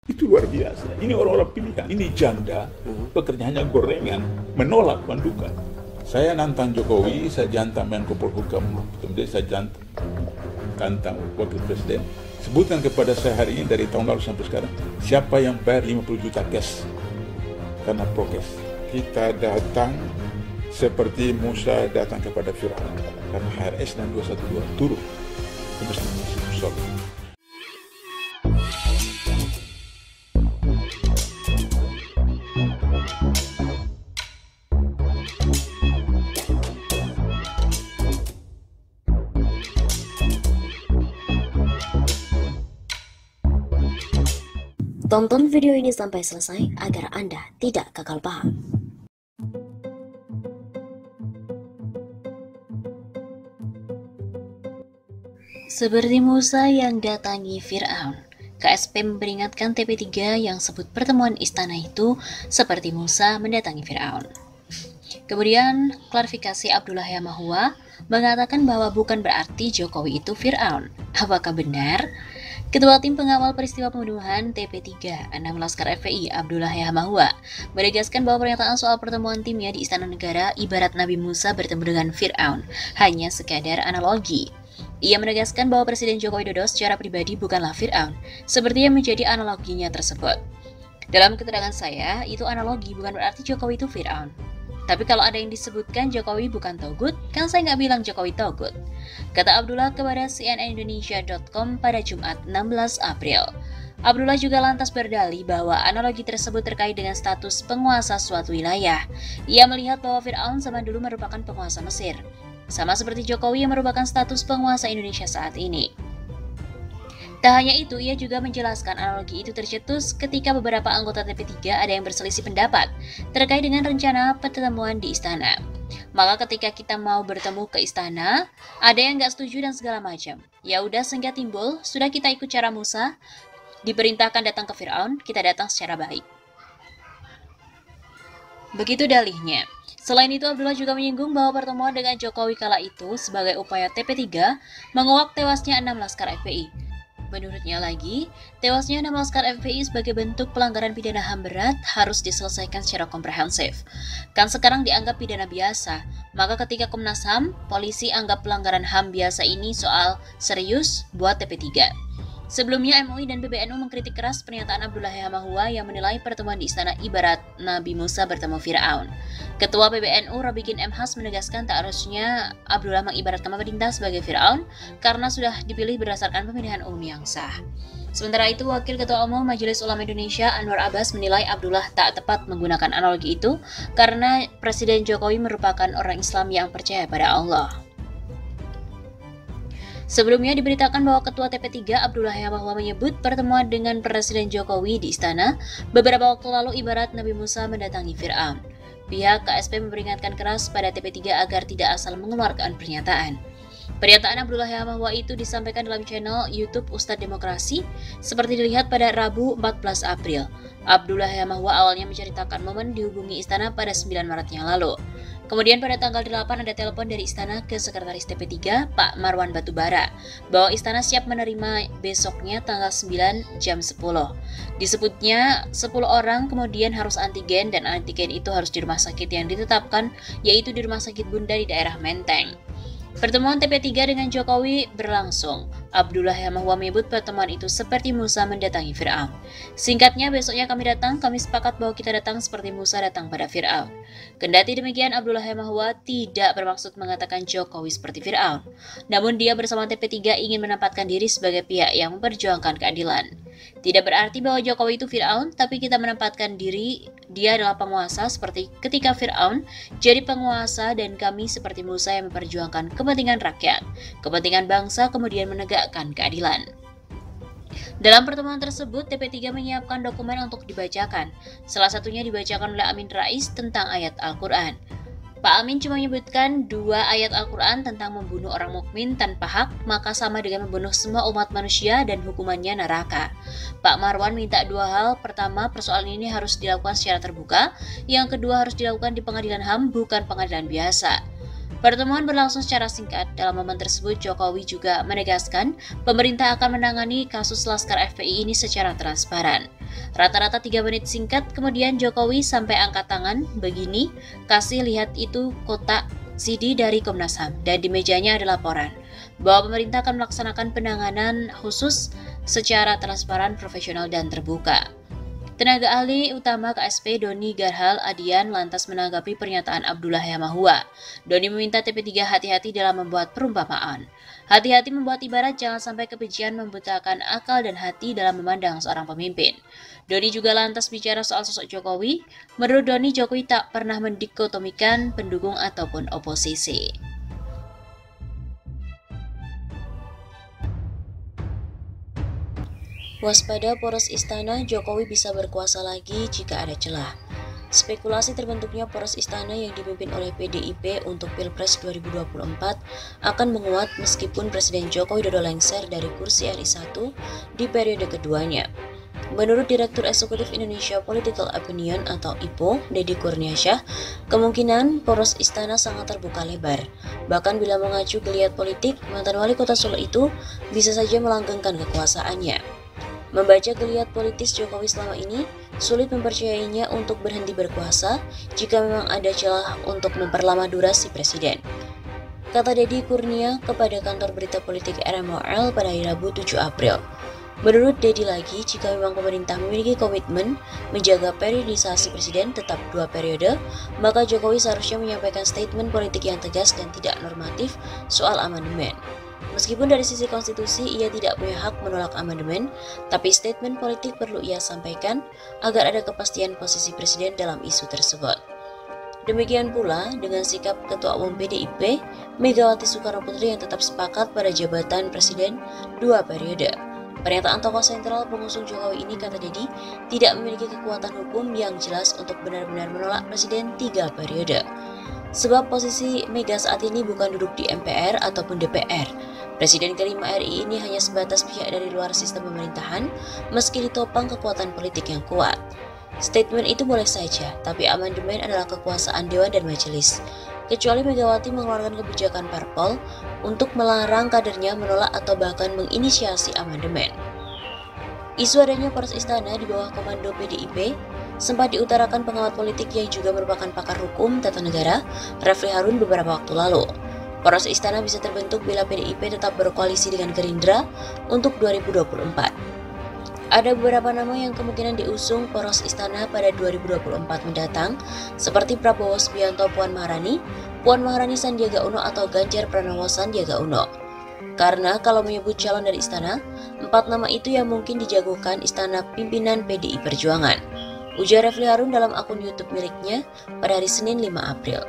Itu luar biasa. Ini orang-orang pilihan. Ini janda, pekerjaannya gorengan, menolak mandukan. Saya nantang Jokowi, saya jantang Menko Polhukam, kemudian saya tantang Wakil Presiden. Sebutkan kepada saya hari ini dari tahun lalu sampai sekarang, siapa yang bayar 50 juta cash karena prokes. Kita datang seperti Musa datang kepada Fir'aun, karena HRS dan 212 turun ke Masjid Musola. Tonton video ini sampai selesai agar Anda tidak gagal paham. Seperti Musa yang datangi Fir'aun, KSP memperingatkan TP3 yang sebut pertemuan istana itu seperti Musa mendatangi Fir'aun. Kemudian, klarifikasi Abdullah Yamahua mengatakan bahwa bukan berarti Jokowi itu Fir'aun. Apakah benar? Ketua Tim Pengawal Peristiwa Pembunuhan TP3, 6 Laskar FPI, Abdullah Yamahua, menegaskan bahwa pernyataan soal pertemuan timnya di Istana Negara ibarat Nabi Musa bertemu dengan Fir'aun, hanya sekadar analogi. Ia menegaskan bahwa Presiden Joko Widodo secara pribadi bukanlah Fir'aun, seperti yang menjadi analoginya tersebut. Dalam keterangan saya, itu analogi, bukan berarti Jokowi itu Fir'aun. Tapi kalau ada yang disebutkan Jokowi bukan Togut, kan saya nggak bilang Jokowi Togut. Kata Abdullah kepada cnnindonesia.com pada Jumat 16 April. Abdullah juga lantas berdalih bahwa analogi tersebut terkait dengan status penguasa suatu wilayah. Ia melihat bahwa Fir'aun zaman dulu merupakan penguasa Mesir, sama seperti Jokowi yang merupakan status penguasa Indonesia saat ini. Tak hanya itu, ia juga menjelaskan analogi itu tercetus ketika beberapa anggota TP3 ada yang berselisih pendapat terkait dengan rencana pertemuan di istana. Maka ketika kita mau bertemu ke istana, ada yang nggak setuju dan segala macam. Ya udah, sehingga timbul, sudah kita ikut cara Musa, diperintahkan datang ke Fir'aun, kita datang secara baik. Begitu dalihnya. Selain itu, Abdullah juga menyinggung bahwa pertemuan dengan Jokowi kala itu sebagai upaya TP3 menguak tewasnya 6 Laskar FPI. Menurutnya lagi, tewasnya 6 Laskar FPI sebagai bentuk pelanggaran pidana HAM berat harus diselesaikan secara komprehensif. Kan sekarang dianggap pidana biasa, maka ketika Komnas HAM, polisi anggap pelanggaran HAM biasa ini soal serius buat TP3. Sebelumnya, MUI dan PBNU mengkritik keras pernyataan Abdullah Yamahua yang menilai pertemuan di istana ibarat Nabi Musa bertemu Fir'aun. Ketua PBNU Robikin M. Has menegaskan tak harusnya Abdullah mengibaratkan pemerintah sebagai Fir'aun karena sudah dipilih berdasarkan pemilihan umum yang sah. Sementara itu, Wakil Ketua Umum Majelis Ulama Indonesia Anwar Abbas menilai Abdullah tak tepat menggunakan analogi itu karena Presiden Jokowi merupakan orang Islam yang percaya pada Allah. Sebelumnya diberitakan bahwa Ketua TP3 Abdullah Yamahua menyebut pertemuan dengan Presiden Jokowi di istana beberapa waktu lalu ibarat Nabi Musa mendatangi Fir'aun. Pihak KSP memperingatkan keras pada TP3 agar tidak asal mengeluarkan pernyataan. Pernyataan Abdullah Yamahua itu disampaikan dalam channel YouTube Ustadz Demokrasi seperti dilihat pada Rabu 14 April. Abdullah Yamahua awalnya menceritakan momen dihubungi istana pada 9 Maret yang lalu. Kemudian pada tanggal 8 ada telepon dari istana ke Sekretaris TP3, Pak Marwan Batubara, bahwa istana siap menerima besoknya tanggal 9 jam 10. Disebutnya 10 orang kemudian harus antigen dan antigen itu harus di rumah sakit yang ditetapkan, yaitu di Rumah Sakit Bunda di daerah Menteng. Pertemuan TP3 dengan Jokowi berlangsung. Abdullah Yamahua menyebut pertemuan itu seperti Musa mendatangi Fir'aun. Singkatnya, besoknya kami datang, kami sepakat bahwa kita datang seperti Musa datang pada Fir'aun. Kendati demikian, Abdullah Yamahua tidak bermaksud mengatakan Jokowi seperti Fir'aun. Namun dia bersama TP3 ingin menempatkan diri sebagai pihak yang memperjuangkan keadilan. Tidak berarti bahwa Jokowi itu Fir'aun, tapi kita menempatkan diri dia adalah penguasa seperti ketika Fir'aun jadi penguasa dan kami seperti Musa yang memperjuangkan kepentingan rakyat, kepentingan bangsa kemudian menegakkan keadilan. Dalam pertemuan tersebut, TP3 menyiapkan dokumen untuk dibacakan. Salah satunya dibacakan oleh Amin Rais tentang ayat Al-Quran. Pak Amin cuma menyebutkan 2 ayat Al-Quran tentang membunuh orang mukmin tanpa hak, maka sama dengan membunuh semua umat manusia dan hukumannya neraka. Pak Marwan minta 2 hal. Pertama, persoalan ini harus dilakukan secara terbuka. Yang kedua, harus dilakukan di pengadilan HAM, bukan pengadilan biasa. Pertemuan berlangsung secara singkat. Dalam momen tersebut, Jokowi juga menegaskan pemerintah akan menangani kasus Laskar FPI ini secara transparan. Rata-rata 3 menit singkat, kemudian Jokowi sampai angkat tangan, begini, kasih lihat itu kotak CD dari Komnas HAM, dan di mejanya ada laporan bahwa pemerintah akan melaksanakan penanganan khusus secara transparan, profesional, dan terbuka. Tenaga ahli utama KSP Doni Garhal Adian lantas menanggapi pernyataan Abdullah Yamahua. Doni meminta TP3 hati-hati dalam membuat perumpamaan. Hati-hati membuat ibarat jangan sampai kebencian membutakan akal dan hati dalam memandang seorang pemimpin. Doni juga lantas bicara soal sosok Jokowi. Menurut Doni, Jokowi tak pernah mendikotomikan pendukung ataupun oposisi. Waspada poros istana, Jokowi bisa berkuasa lagi jika ada celah. Spekulasi terbentuknya poros istana yang dipimpin oleh PDIP untuk Pilpres 2024 akan menguat meskipun Presiden Joko Widodo lengser dari kursi RI 1 di periode keduanya. Menurut Direktur Eksekutif Indonesia Political Opinion atau IPO, Deddy Kurniasyah, kemungkinan poros istana sangat terbuka lebar. Bahkan bila mengacu geliat politik, mantan wali kota Solo itu bisa saja melanggengkan kekuasaannya. Membaca geliat politis Jokowi selama ini, sulit mempercayainya untuk berhenti berkuasa jika memang ada celah untuk memperlama durasi presiden. Kata Deddy Kurnia kepada kantor berita politik RMOL pada hari Rabu 7 April. Menurut Deddy lagi, jika memang pemerintah memiliki komitmen menjaga periodisasi presiden tetap 2 periode, maka Jokowi seharusnya menyampaikan statement politik yang tegas dan tidak normatif soal amandemen. Meskipun dari sisi konstitusi ia tidak punya hak menolak amandemen, tapi statement politik perlu ia sampaikan agar ada kepastian posisi presiden dalam isu tersebut. Demikian pula dengan sikap Ketua Umum PDIP, Megawati Soekarnoputri yang tetap sepakat pada jabatan presiden 2 periode. Pernyataan tokoh sentral pengusung Jokowi ini, kata Deddy, tidak memiliki kekuatan hukum yang jelas untuk benar-benar menolak presiden 3 periode. Sebab posisi Mega saat ini bukan duduk di MPR ataupun DPR. Presiden kelima RI ini hanya sebatas pihak dari luar sistem pemerintahan, meski ditopang kekuatan politik yang kuat. Statement itu boleh saja, tapi amandemen adalah kekuasaan Dewan dan Majelis. Kecuali Megawati mengeluarkan kebijakan parpol untuk melarang kadernya menolak atau bahkan menginisiasi amandemen. Isu adanya poros istana di bawah komando PDIP sempat diutarakan pengawat politik yang juga merupakan pakar hukum tata negara, Refli Harun, beberapa waktu lalu. Poros istana bisa terbentuk bila PDIP tetap berkoalisi dengan Gerindra untuk 2024. Ada beberapa nama yang kemungkinan diusung poros istana pada 2024 mendatang, seperti Prabowo Subianto Puan Maharani Sandiaga Uno atau Ganjar Pranowo Sandiaga Uno. Karena kalau menyebut calon dari istana, 4 nama itu yang mungkin dijagokan istana pimpinan PDI Perjuangan, ujar Refli Harun dalam akun YouTube miliknya pada hari Senin 5 April.